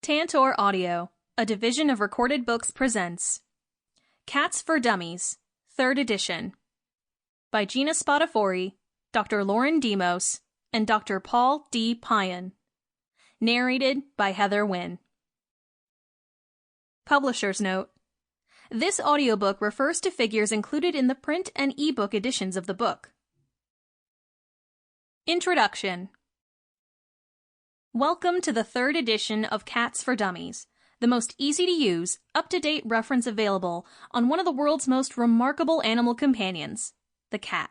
Tantor Audio, a division of Recorded Books, presents Cats for Dummies, 3rd edition, by Gina Spadafori, Dr. Lauren Demos, and Dr. Paul D. Payan. Narrated by Heather Wynne. Publisher's note: this audiobook refers to figures included in the print and ebook editions of the book. Introduction. Welcome to the 3rd edition of Cats for Dummies, the most easy-to-use, up-to-date reference available on one of the world's most remarkable animal companions, the cat.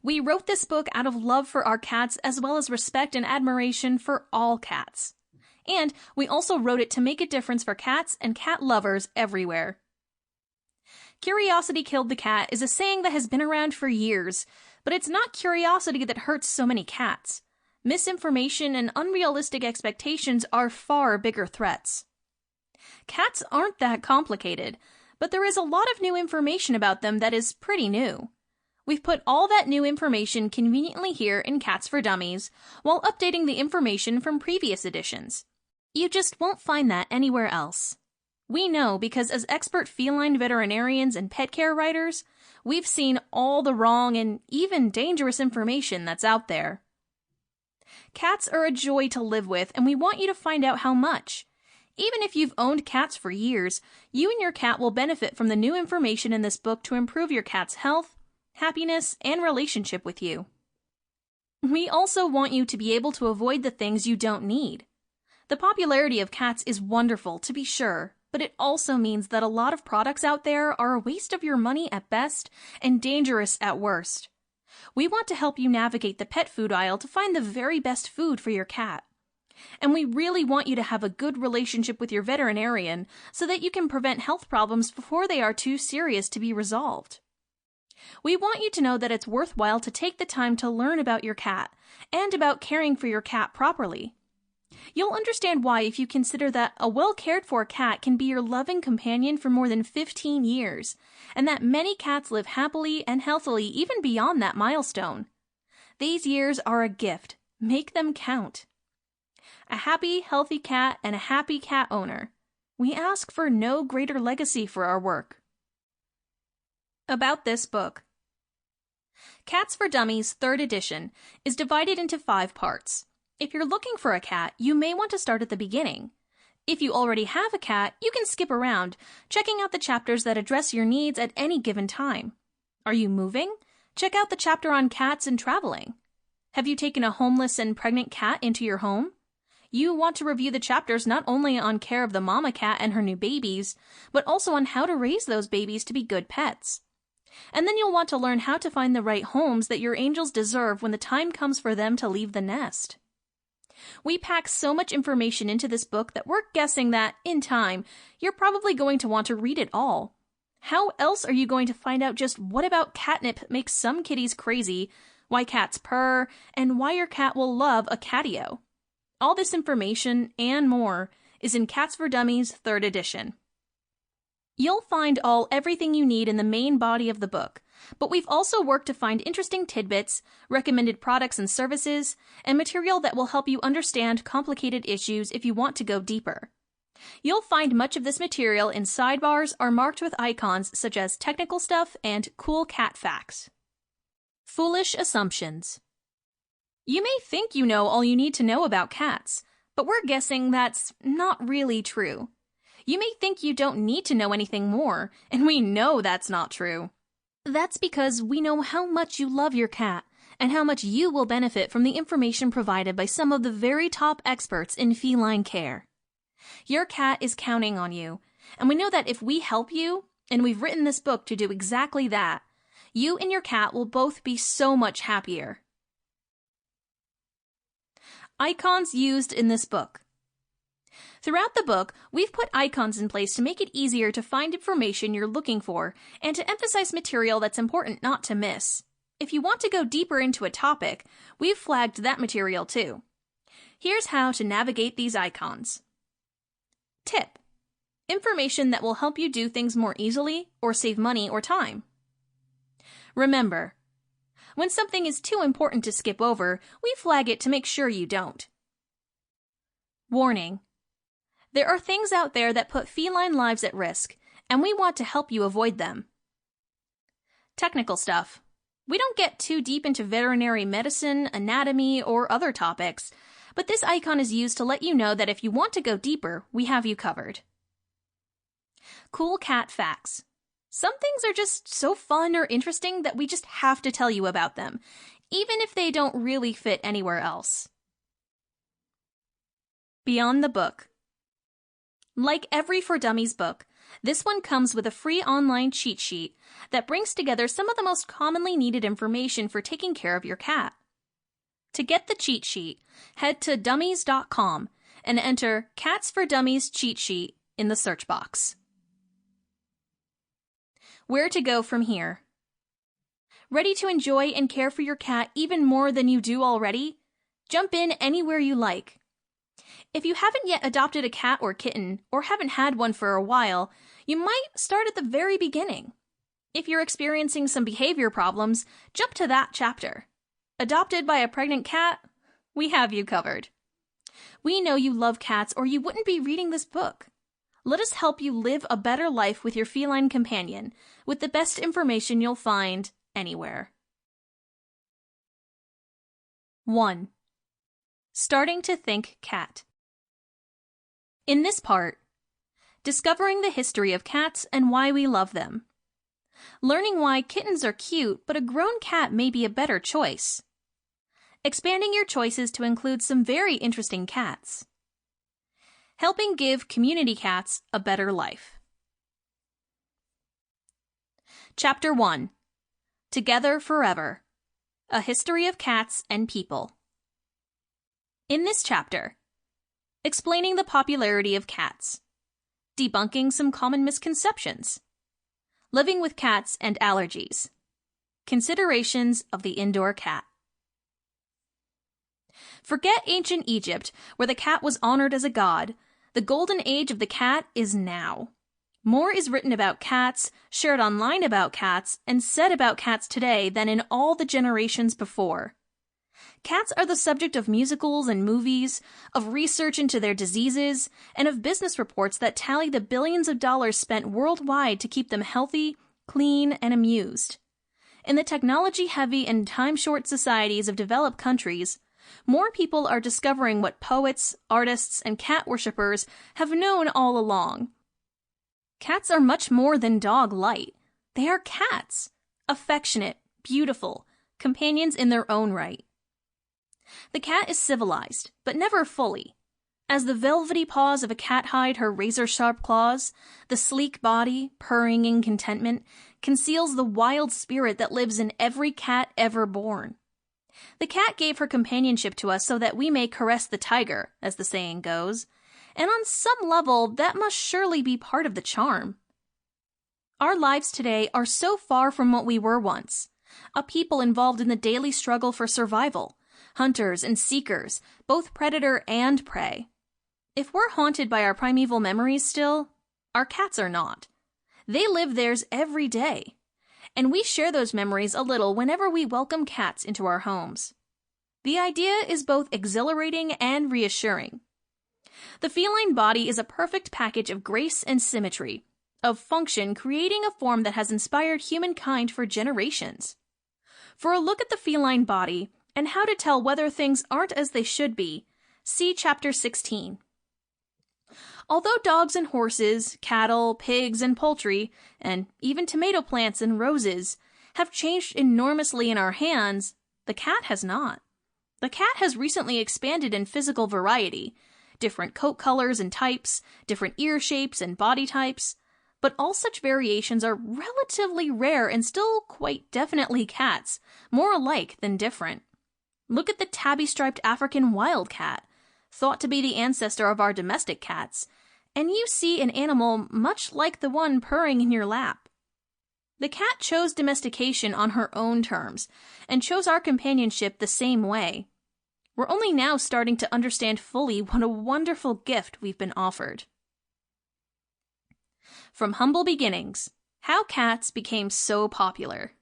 We wrote this book out of love for our cats as well as respect and admiration for all cats. And we also wrote it to make a difference for cats and cat lovers everywhere. Curiosity killed the cat is a saying that has been around for years, but it's not curiosity that hurts so many cats. Misinformation and unrealistic expectations are far bigger threats. Cats aren't that complicated, but there is a lot of new information about them that is pretty new. We've put all that new information conveniently here in Cats for Dummies, while updating the information from previous editions. You just won't find that anywhere else. We know because as expert feline veterinarians and pet care writers, we've seen all the wrong and even dangerous information that's out there. Cats are a joy to live with, and we want you to find out how much. Even if you've owned cats for years, you and your cat will benefit from the new information in this book to improve your cat's health, happiness, and relationship with you. We also want you to be able to avoid the things you don't need. The popularity of cats is wonderful, to be sure, but it also means that a lot of products out there are a waste of your money at best and dangerous at worst. We want to help you navigate the pet food aisle to find the very best food for your cat. And we really want you to have a good relationship with your veterinarian so that you can prevent health problems before they are too serious to be resolved. We want you to know that it's worthwhile to take the time to learn about your cat and about caring for your cat properly. You'll understand why if you consider that a well-cared-for cat can be your loving companion for more than 15 years, and that many cats live happily and healthily even beyond that milestone. These years are a gift. Make them count. A happy, healthy cat and a happy cat owner. We ask for no greater legacy for our work. About this book. Cats for Dummies 3rd edition is divided into 5 parts. If you're looking for a cat, you may want to start at the beginning. If you already have a cat, you can skip around, checking out the chapters that address your needs at any given time. Are you moving? Check out the chapter on cats and traveling. Have you taken a homeless and pregnant cat into your home? You want to review the chapters not only on care of the mama cat and her new babies, but also on how to raise those babies to be good pets. And then you'll want to learn how to find the right homes that your angels deserve when the time comes for them to leave the nest. We pack so much information into this book that we're guessing that, in time, you're probably going to want to read it all. How else are you going to find out just what about catnip makes some kitties crazy, why cats purr, and why your cat will love a catio? All this information, and more, is in Cats for Dummies 3rd edition. You'll find everything you need in the main body of the book, but we've also worked to find interesting tidbits, recommended products and services, and material that will help you understand complicated issues if you want to go deeper. You'll find much of this material in sidebars or marked with icons such as technical stuff and cool cat facts. Foolish assumptions. You may think you know all you need to know about cats, but we're guessing that's not really true. You may think you don't need to know anything more, and we know that's not true. That's because we know how much you love your cat, and how much you will benefit from the information provided by some of the very top experts in feline care. Your cat is counting on you, and we know that if we help you, and we've written this book to do exactly that, you and your cat will both be so much happier. Icons used in this book. Throughout the book, we've put icons in place to make it easier to find information you're looking for and to emphasize material that's important not to miss. If you want to go deeper into a topic, we've flagged that material too. Here's how to navigate these icons. Tip: information that will help you do things more easily or save money or time. Remember, when something is too important to skip over, we flag it to make sure you don't. Warning: There are things out there that put feline lives at risk, and we want to help you avoid them. Technical stuff. We don't get too deep into veterinary medicine, anatomy, or other topics, but this icon is used to let you know that if you want to go deeper, we have you covered. Cool cat facts. Some things are just so fun or interesting that we just have to tell you about them, even if they don't really fit anywhere else. Beyond the book. Like every For Dummies book, this one comes with a free online cheat sheet that brings together some of the most commonly needed information for taking care of your cat. To get the cheat sheet, head to dummies.com and enter Cats for Dummies cheat sheet in the search box. Where to go from here? Ready to enjoy and care for your cat even more than you do already? Jump in anywhere you like. If you haven't yet adopted a cat or kitten, or haven't had one for a while, you might start at the very beginning. If you're experiencing some behavior problems, jump to that chapter. Adopted by a pregnant cat? We have you covered. We know you love cats or you wouldn't be reading this book. Let us help you live a better life with your feline companion, with the best information you'll find anywhere. 1. Starting to think cat. In this part, discovering the history of cats and why we love them. Learning why kittens are cute, but a grown cat may be a better choice. Expanding your choices to include some very interesting cats. Helping give community cats a better life. Chapter 1. Together Forever. A History of Cats and People. In this chapter, explaining the popularity of cats, debunking some common misconceptions, living with cats and allergies, considerations of the indoor cat. Forget ancient Egypt, where the cat was honored as a god. The golden age of the cat is now. More is written about cats, shared online about cats, and said about cats today than in all the generations before. Cats are the subject of musicals and movies, of research into their diseases, and of business reports that tally the billions of dollars spent worldwide to keep them healthy, clean, and amused. In the technology-heavy and time-short societies of developed countries, more people are discovering what poets, artists, and cat worshippers have known all along. Cats are much more than dog-light. They are cats, affectionate, beautiful, companions in their own right. The cat is civilized, but never fully. As the velvety paws of a cat hide her razor-sharp claws, the sleek body, purring in contentment, conceals the wild spirit that lives in every cat ever born. The cat gave her companionship to us so that we may caress the tiger, as the saying goes, and on some level that must surely be part of the charm. Our lives today are so far from what we were once, a people involved in the daily struggle for survival, hunters and seekers, both predator and prey. If we're haunted by our primeval memories still, our cats are not. They live theirs every day, and we share those memories a little whenever we welcome cats into our homes. The idea is both exhilarating and reassuring. The feline body is a perfect package of grace and symmetry, of function creating a form that has inspired humankind for generations. For a look at the feline body, and how to tell whether things aren't as they should be, see Chapter 16. Although dogs and horses, cattle, pigs and poultry, and even tomato plants and roses have changed enormously in our hands, the cat has not. The cat has recently expanded in physical variety, different coat colors and types, different ear shapes and body types, but all such variations are relatively rare and still quite definitely cats, more alike than different. Look at the tabby-striped African wildcat, thought to be the ancestor of our domestic cats, and you see an animal much like the one purring in your lap. The cat chose domestication on her own terms, and chose our companionship the same way. We're only now starting to understand fully what a wonderful gift we've been offered. From humble beginnings, how cats became so popular.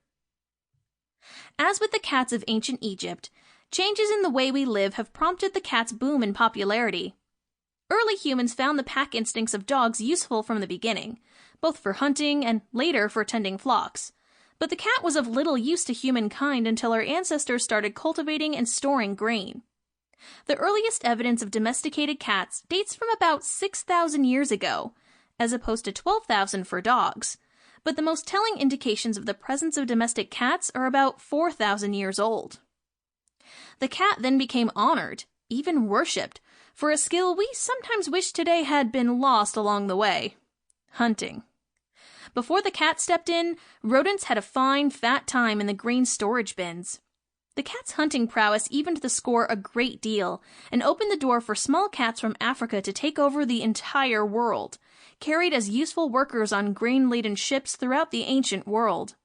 As with the cats of ancient Egypt, changes in the way we live have prompted the cat's boom in popularity. Early humans found the pack instincts of dogs useful from the beginning, both for hunting and later for tending flocks. But the cat was of little use to humankind until our ancestors started cultivating and storing grain. The earliest evidence of domesticated cats dates from about 6,000 years ago, as opposed to 12,000 for dogs, but the most telling indications of the presence of domestic cats are about 4,000 years old. The cat then became honored, even worshipped, for a skill we sometimes wish today had been lost along the way: hunting. Before the cat stepped in, rodents had a fine, fat time in the grain storage bins. The cat's hunting prowess evened the score a great deal and opened the door for small cats from Africa to take over the entire world, carried as useful workers on grain-laden ships throughout the ancient world.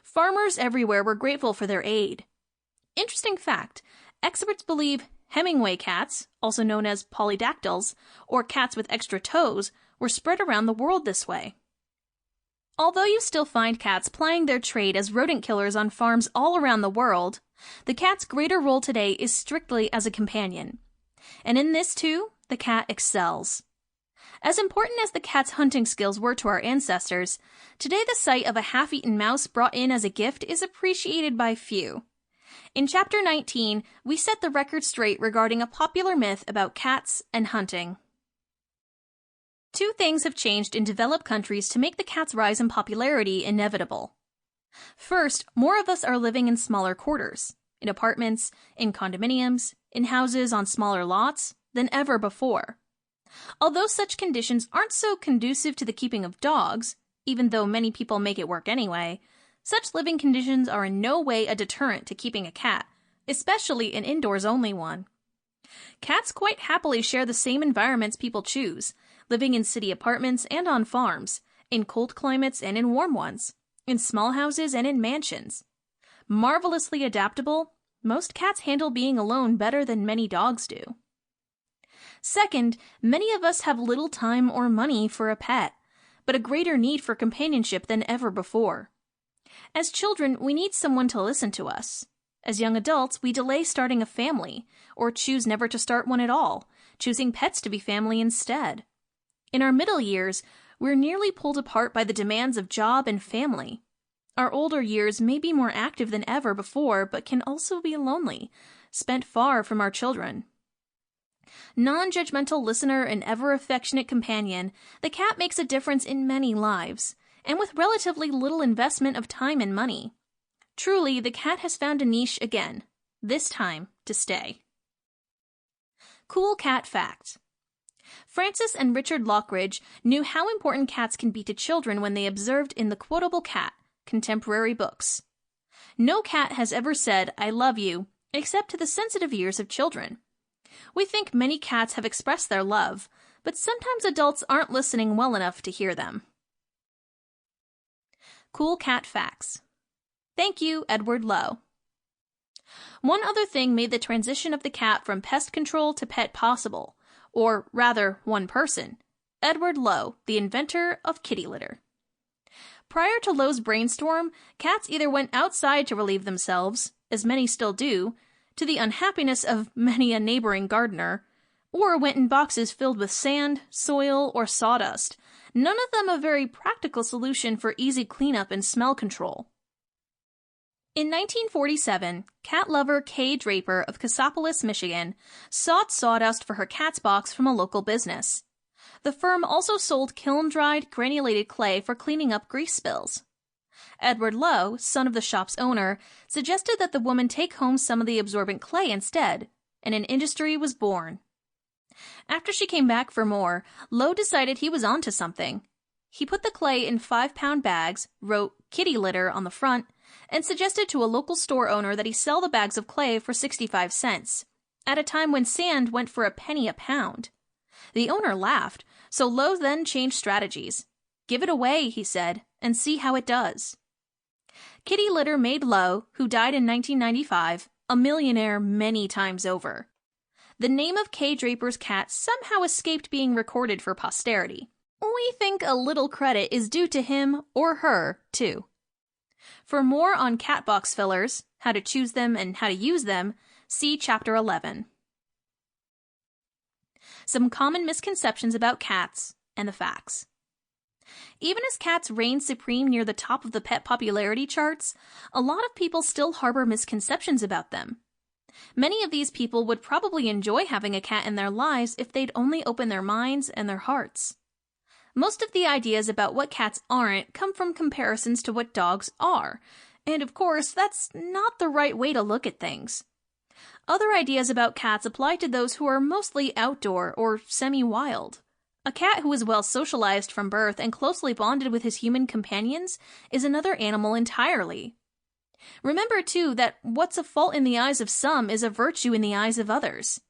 Farmers everywhere were grateful for their aid. Interesting fact, experts believe Hemingway cats, also known as polydactyls, or cats with extra toes, were spread around the world this way. Although you still find cats plying their trade as rodent killers on farms all around the world, the cat's greater role today is strictly as a companion. And in this too, the cat excels. As important as the cat's hunting skills were to our ancestors, today the sight of a half-eaten mouse brought in as a gift is appreciated by few. In Chapter 19, we set the record straight regarding a popular myth about cats and hunting. Two things have changed in developed countries to make the cat's rise in popularity inevitable. First, more of us are living in smaller quarters, in apartments, in condominiums, in houses on smaller lots, than ever before. Although such conditions aren't so conducive to the keeping of dogs, even though many people make it work anyway, such living conditions are in no way a deterrent to keeping a cat, especially an indoors-only one. Cats quite happily share the same environments people choose, living in city apartments and on farms, in cold climates and in warm ones, in small houses and in mansions. Marvelously adaptable, most cats handle being alone better than many dogs do. Second, many of us have little time or money for a pet, but a greater need for companionship than ever before. As children, we need someone to listen to us. As young adults, we delay starting a family, or choose never to start one at all, choosing pets to be family instead. In our middle years, we're nearly pulled apart by the demands of job and family. Our older years may be more active than ever before, but can also be lonely, spent far from our children. Non-judgmental listener and ever-affectionate companion, the cat makes a difference in many lives, and with relatively little investment of time and money. Truly, the cat has found a niche again, this time to stay. Cool cat fact. Francis and Richard Lockridge knew how important cats can be to children when they observed in The Quotable Cat, contemporary books. No cat has ever said, "I love you," except to the sensitive ears of children. We think many cats have expressed their love, but sometimes adults aren't listening well enough to hear them. Cool cat facts. Thank you, Edward Lowe. One other thing made the transition of the cat from pest control to pet possible, or rather, one person, Edward Lowe, the inventor of kitty litter. Prior to Lowe's brainstorm, cats either went outside to relieve themselves, as many still do, to the unhappiness of many a neighboring gardener, or went in boxes filled with sand, soil, or sawdust, none of them a very practical solution for easy cleanup and smell control. In 1947, cat lover Kay Draper of Cassopolis, Michigan, sought sawdust for her cat's box from a local business. The firm also sold kiln-dried, granulated clay for cleaning up grease spills. Edward Lowe, son of the shop's owner, suggested that the woman take home some of the absorbent clay instead, and an industry was born. After she came back for more, Lowe decided he was onto something. He put the clay in 5-pound bags, wrote "kitty litter" on the front, and suggested to a local store owner that he sell the bags of clay for 65 cents, at a time when sand went for a penny a pound. The owner laughed, so Lowe then changed strategies. "Give it away," he said, "and see how it does." Kitty litter made Lowe, who died in 1995, a millionaire many times over. The name of Kay Draper's cat somehow escaped being recorded for posterity. We think a little credit is due to him or her, too. For more on cat box fillers, how to choose them and how to use them, see Chapter 11. Some common misconceptions about cats and the facts. Even as cats reign supreme near the top of the pet popularity charts, a lot of people still harbor misconceptions about them. Many of these people would probably enjoy having a cat in their lives if they'd only open their minds and their hearts. Most of the ideas about what cats aren't come from comparisons to what dogs are, and of course, that's not the right way to look at things. Other ideas about cats apply to those who are mostly outdoor or semi-wild. A cat who is well socialized from birth and closely bonded with his human companions is another animal entirely. Remember, too, that what's a fault in the eyes of some is a virtue in the eyes of others.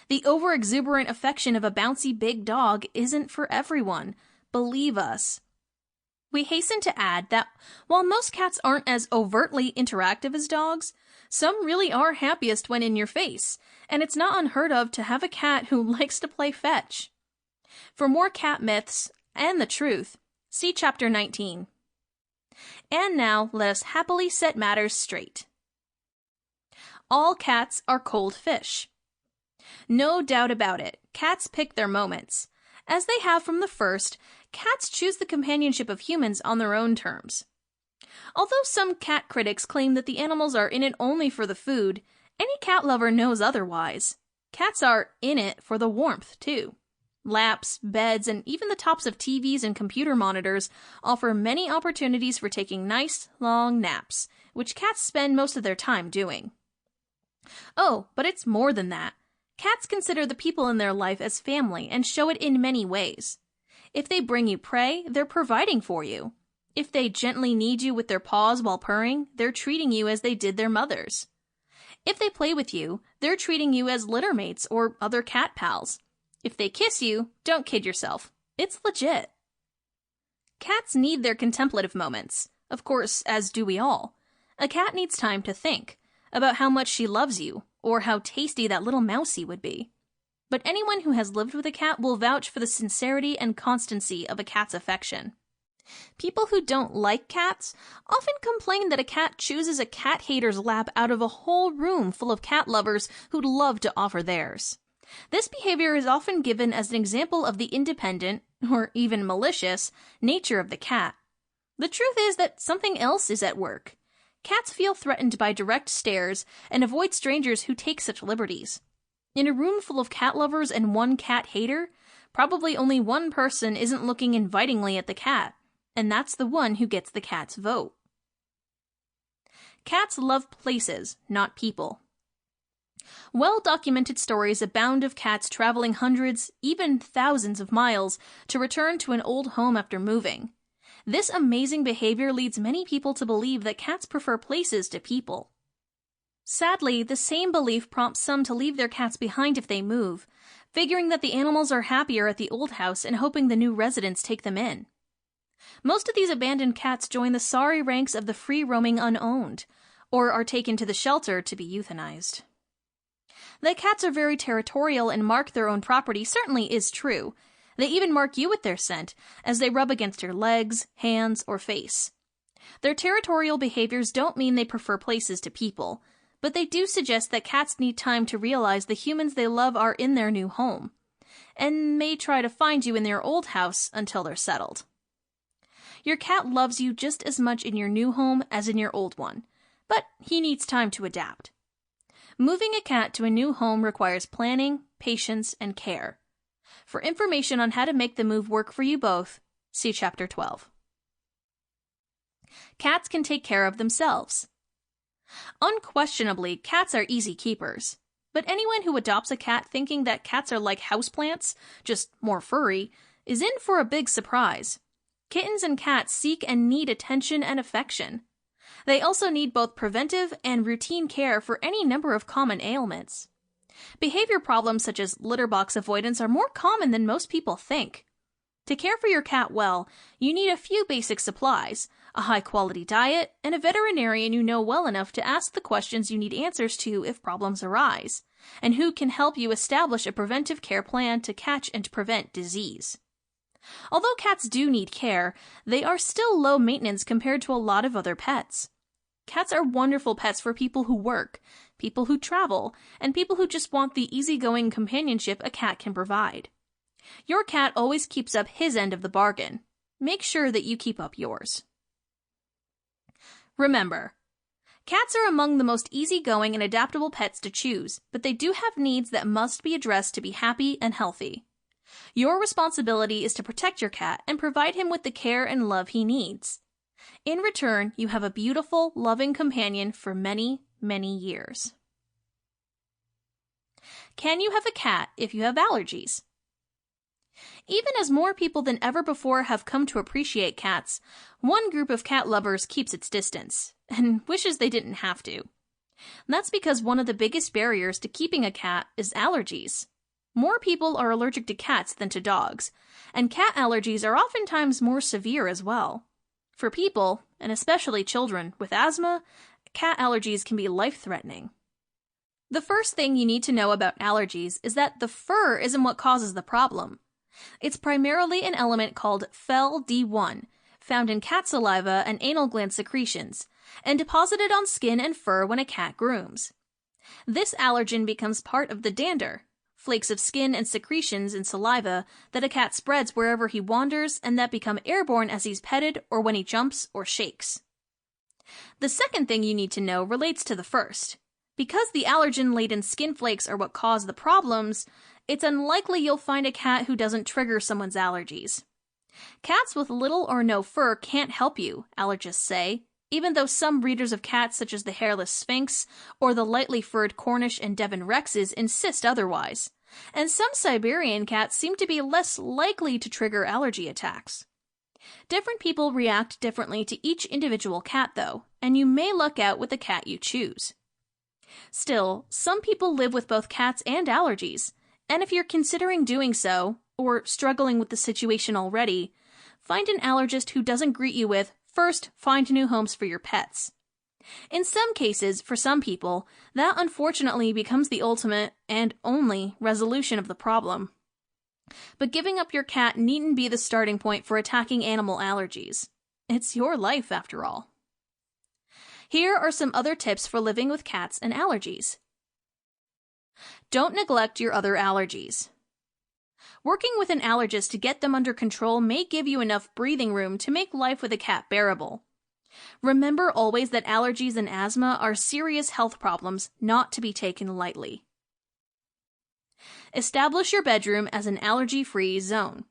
The over-exuberant affection of a bouncy big dog isn't for everyone. Believe us. We hasten to add that while most cats aren't as overtly interactive as dogs, some really are happiest when in your face, and it's not unheard of to have a cat who likes to play fetch. For more cat myths and the truth, see Chapter 19. And now, let us happily set matters straight. All cats are cold fish. No doubt about it, cats pick their moments. As they have from the first, cats choose the companionship of humans on their own terms. Although some cat critics claim that the animals are in it only for the food, any cat lover knows otherwise. Cats are in it for the warmth, too. Laps, beds, and even the tops of TVs and computer monitors offer many opportunities for taking nice, long naps, which cats spend most of their time doing. Oh, but it's more than that. Cats consider the people in their life as family and show it in many ways. If they bring you prey, they're providing for you. If they gently knead you with their paws while purring, they're treating you as they did their mothers. If they play with you, they're treating you as litter mates or other cat pals. If they kiss you, don't kid yourself. It's legit. Cats need their contemplative moments. Of course, as do we all. A cat needs time to think about how much she loves you, or how tasty that little mousie would be. But anyone who has lived with a cat will vouch for the sincerity and constancy of a cat's affection. People who don't like cats often complain that a cat chooses a cat hater's lap out of a whole room full of cat lovers who'd love to offer theirs. This behavior is often given as an example of the independent, or even malicious, nature of the cat. The truth is that something else is at work. Cats feel threatened by direct stares and avoid strangers who take such liberties. In a room full of cat lovers and one cat hater, probably only one person isn't looking invitingly at the cat, and that's the one who gets the cat's vote. Cats love places, not people. Well-documented stories abound of cats traveling hundreds, even thousands of miles to return to an old home after moving. This amazing behavior leads many people to believe that cats prefer places to people. Sadly, the same belief prompts some to leave their cats behind if they move, figuring that the animals are happier at the old house and hoping the new residents take them in. Most of these abandoned cats join the sorry ranks of the free-roaming unowned, or are taken to the shelter to be euthanized. That cats are very territorial and mark their own property certainly is true. They even mark you with their scent, as they rub against your legs, hands, or face. Their territorial behaviors don't mean they prefer places to people, but they do suggest that cats need time to realize the humans they love are in their new home, and may try to find you in their old house until they're settled. Your cat loves you just as much in your new home as in your old one, but he needs time to adapt. Moving a cat to a new home requires planning, patience, and care. For information on how to make the move work for you both, see Chapter 12. Cats can take care of themselves. Unquestionably, cats are easy keepers. But anyone who adopts a cat thinking that cats are like houseplants, just more furry, is in for a big surprise. Kittens and cats seek and need attention and affection. They also need both preventive and routine care for any number of common ailments. Behavior problems such as litter box avoidance are more common than most people think. To care for your cat well, you need a few basic supplies, a high-quality diet, and a veterinarian you know well enough to ask the questions you need answers to if problems arise, and who can help you establish a preventive care plan to catch and prevent disease. Although cats do need care, they are still low maintenance compared to a lot of other pets. Cats are wonderful pets for people who work, people who travel, and people who just want the easygoing companionship a cat can provide. Your cat always keeps up his end of the bargain. Make sure that you keep up yours. Remember, cats are among the most easygoing and adaptable pets to choose, but they do have needs that must be addressed to be happy and healthy. Your responsibility is to protect your cat and provide him with the care and love he needs. In return, you have a beautiful, loving companion for many, many years. Can you have a cat if you have allergies? Even as more people than ever before have come to appreciate cats, one group of cat lovers keeps its distance, and wishes they didn't have to. That's because one of the biggest barriers to keeping a cat is allergies. More people are allergic to cats than to dogs, and cat allergies are oftentimes more severe as well. For people, and especially children, with asthma, cat allergies can be life-threatening. The first thing you need to know about allergies is that the fur isn't what causes the problem. It's primarily an element called fel-D1, found in cat saliva and anal gland secretions, and deposited on skin and fur when a cat grooms. This allergen becomes part of the dander, flakes of skin and secretions in saliva that a cat spreads wherever he wanders and that become airborne as he's petted or when he jumps or shakes. The second thing you need to know relates to the first. Because the allergen-laden skin flakes are what cause the problems, it's unlikely you'll find a cat who doesn't trigger someone's allergies. Cats with little or no fur can't help you, allergists say, even though some breeders of cats such as the hairless Sphynx or the lightly furred Cornish and Devon Rexes insist otherwise, and some Siberian cats seem to be less likely to trigger allergy attacks. Different people react differently to each individual cat though, and you may luck out with the cat you choose. Still, some people live with both cats and allergies, and if you're considering doing so, or struggling with the situation already, find an allergist who doesn't greet you with, "First, find new homes for your pets." In some cases, for some people, that unfortunately becomes the ultimate, and only, resolution of the problem. But giving up your cat needn't be the starting point for attacking animal allergies. It's your life, after all. Here are some other tips for living with cats and allergies. Don't neglect your other allergies. Working with an allergist to get them under control may give you enough breathing room to make life with a cat bearable. Remember always that allergies and asthma are serious health problems not to be taken lightly. Establish your bedroom as an allergy-free zone.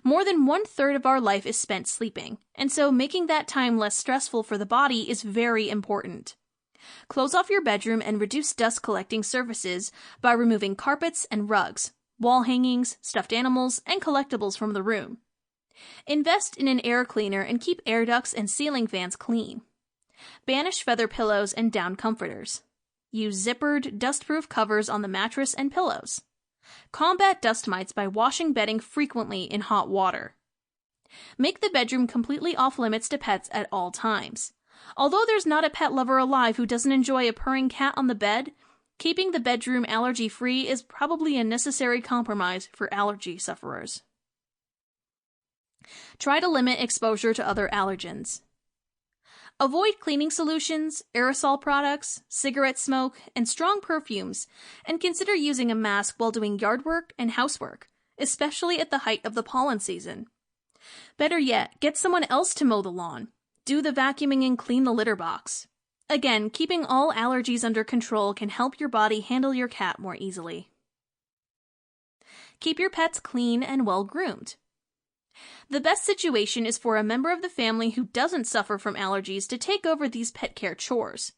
More than 1/3 of our life is spent sleeping, and so making that time less stressful for the body is very important. Close off your bedroom and reduce dust-collecting surfaces by removing carpets and rugs, wall hangings, stuffed animals, and collectibles from the room. Invest in an air cleaner and keep air ducts and ceiling fans clean. Banish feather pillows and down comforters. Use zippered, dust-proof covers on the mattress and pillows. Combat dust mites by washing bedding frequently in hot water. Make the bedroom completely off-limits to pets at all times. Although there's not a pet lover alive who doesn't enjoy a purring cat on the bed, keeping the bedroom allergy-free is probably a necessary compromise for allergy sufferers. Try to limit exposure to other allergens. Avoid cleaning solutions, aerosol products, cigarette smoke, and strong perfumes, and consider using a mask while doing yard work and housework, especially at the height of the pollen season. Better yet, get someone else to mow the lawn, do the vacuuming and clean the litter box. Again, keeping all allergies under control can help your body handle your cat more easily. Keep your pets clean and well-groomed. The best situation is for a member of the family who doesn't suffer from allergies to take over these pet care chores.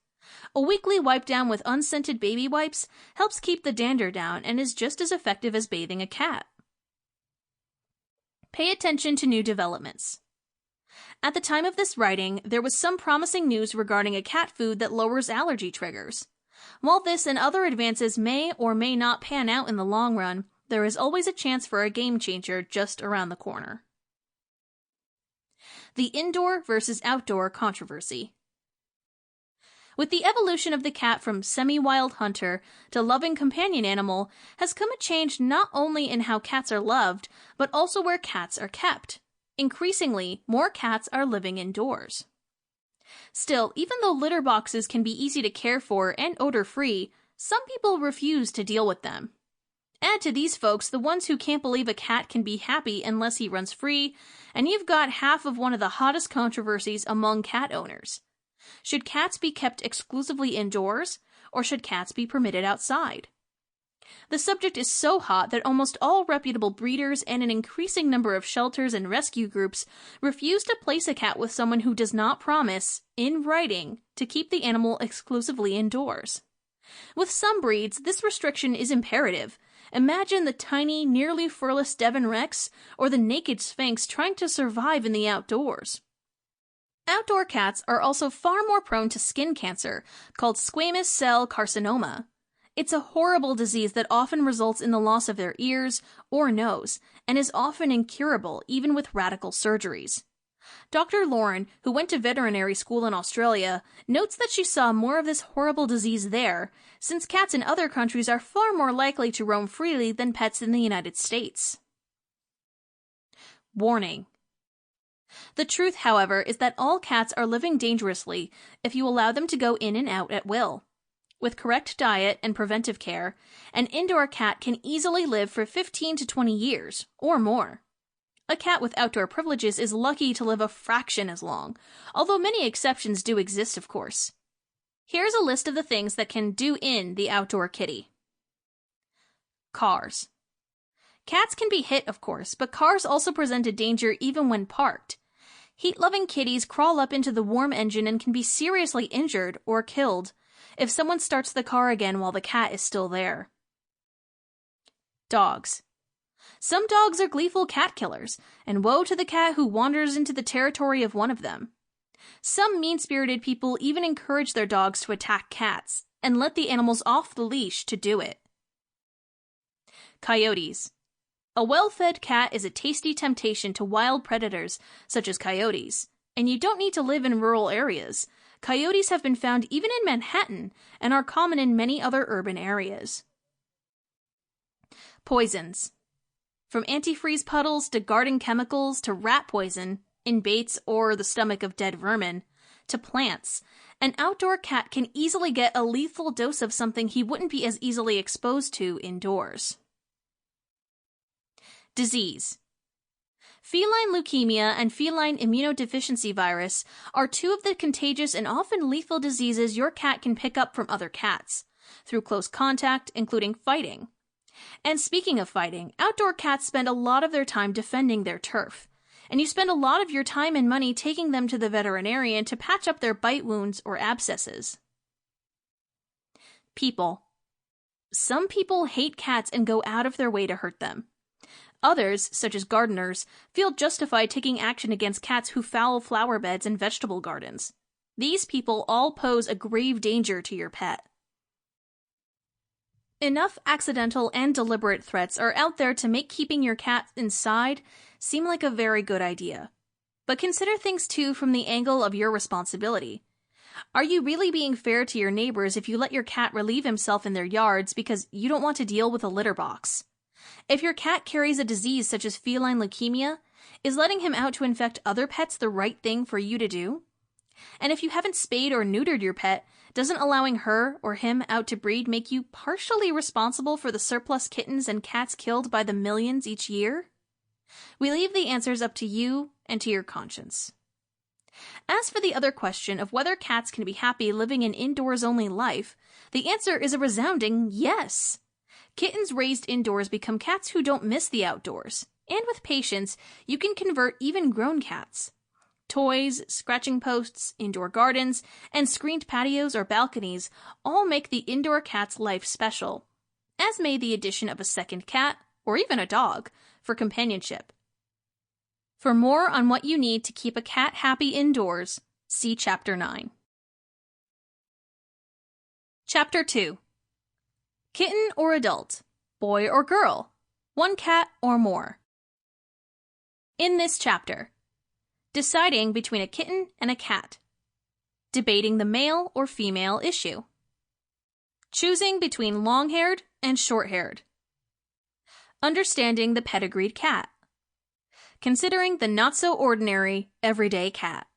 A weekly wipe down with unscented baby wipes helps keep the dander down and is just as effective as bathing a cat. Pay attention to new developments. At the time of this writing, there was some promising news regarding a cat food that lowers allergy triggers. While this and other advances may or may not pan out in the long run, there is always a chance for a game changer just around the corner. The indoor versus outdoor controversy. With the evolution of the cat from semi-wild hunter to loving companion animal has come a change not only in how cats are loved, but also where cats are kept. Increasingly, more cats are living indoors. Still, even though litter boxes can be easy to care for and odor-free, some people refuse to deal with them. Add to these folks the ones who can't believe a cat can be happy unless he runs free, and you've got half of one of the hottest controversies among cat owners. Should cats be kept exclusively indoors, or should cats be permitted outside? The subject is so hot that almost all reputable breeders and an increasing number of shelters and rescue groups refuse to place a cat with someone who does not promise, in writing, to keep the animal exclusively indoors. With some breeds, this restriction is imperative. Imagine the tiny, nearly furless Devon Rex or the naked Sphinx trying to survive in the outdoors. Outdoor cats are also far more prone to skin cancer, called squamous cell carcinoma. It's a horrible disease that often results in the loss of their ears or nose, and is often incurable even with radical surgeries. Dr. Lauren, who went to veterinary school in Australia, notes that she saw more of this horrible disease there, since cats in other countries are far more likely to roam freely than pets in the United States. Warning. The truth, however, is that all cats are living dangerously if you allow them to go in and out at will. With correct diet and preventive care, an indoor cat can easily live for 15 to 20 years, or more. A cat with outdoor privileges is lucky to live a fraction as long, although many exceptions do exist, of course. Here's a list of the things that can do in the outdoor kitty. Cars. Cats can be hit, of course, but cars also present a danger even when parked. Heat-loving kitties crawl up into the warm engine and can be seriously injured or killed if someone starts the car again while the cat is still there. Dogs. Some dogs are gleeful cat killers, and woe to the cat who wanders into the territory of one of them. Some mean-spirited people even encourage their dogs to attack cats, and let the animals off the leash to do it. Coyotes. A well-fed cat is a tasty temptation to wild predators, such as coyotes, and you don't need to live in rural areas. Coyotes have been found even in Manhattan, and are common in many other urban areas. Poisons. From antifreeze puddles to garden chemicals to rat poison, in baits or the stomach of dead vermin, to plants, an outdoor cat can easily get a lethal dose of something he wouldn't be as easily exposed to indoors. Disease. Feline leukemia and feline immunodeficiency virus are two of the contagious and often lethal diseases your cat can pick up from other cats, through close contact, including fighting. And speaking of fighting, outdoor cats spend a lot of their time defending their turf, and you spend a lot of your time and money taking them to the veterinarian to patch up their bite wounds or abscesses. People. Some people hate cats and go out of their way to hurt them. Others, such as gardeners, feel justified taking action against cats who foul flower beds and vegetable gardens. These people all pose a grave danger to your pet. Enough accidental and deliberate threats are out there to make keeping your cat inside seem like a very good idea. But consider things too from the angle of your responsibility. Are you really being fair to your neighbors if you let your cat relieve himself in their yards because you don't want to deal with a litter box? If your cat carries a disease such as feline leukemia, is letting him out to infect other pets the right thing for you to do? And if you haven't spayed or neutered your pet, doesn't allowing her or him out to breed make you partially responsible for the surplus kittens and cats killed by the millions each year? We leave the answers up to you and to your conscience. As for the other question of whether cats can be happy living an indoors-only life, the answer is a resounding yes. Kittens raised indoors become cats who don't miss the outdoors, and with patience, you can convert even grown cats. Toys, scratching posts, indoor gardens, and screened patios or balconies all make the indoor cat's life special, as may the addition of a second cat, or even a dog, for companionship. For more on what you need to keep a cat happy indoors, see Chapter 9. Chapter 2. Kitten or adult, boy or girl, one cat or more. In this chapter, deciding between a kitten and a cat, debating the male or female issue, choosing between long-haired and short-haired, understanding the pedigreed cat, considering the not-so-ordinary everyday cat.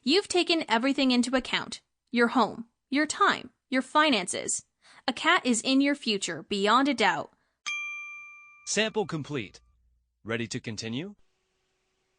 You've taken everything into account. Your home, your time, your finances. A cat is in your future, beyond a doubt. Sample complete. Ready to continue?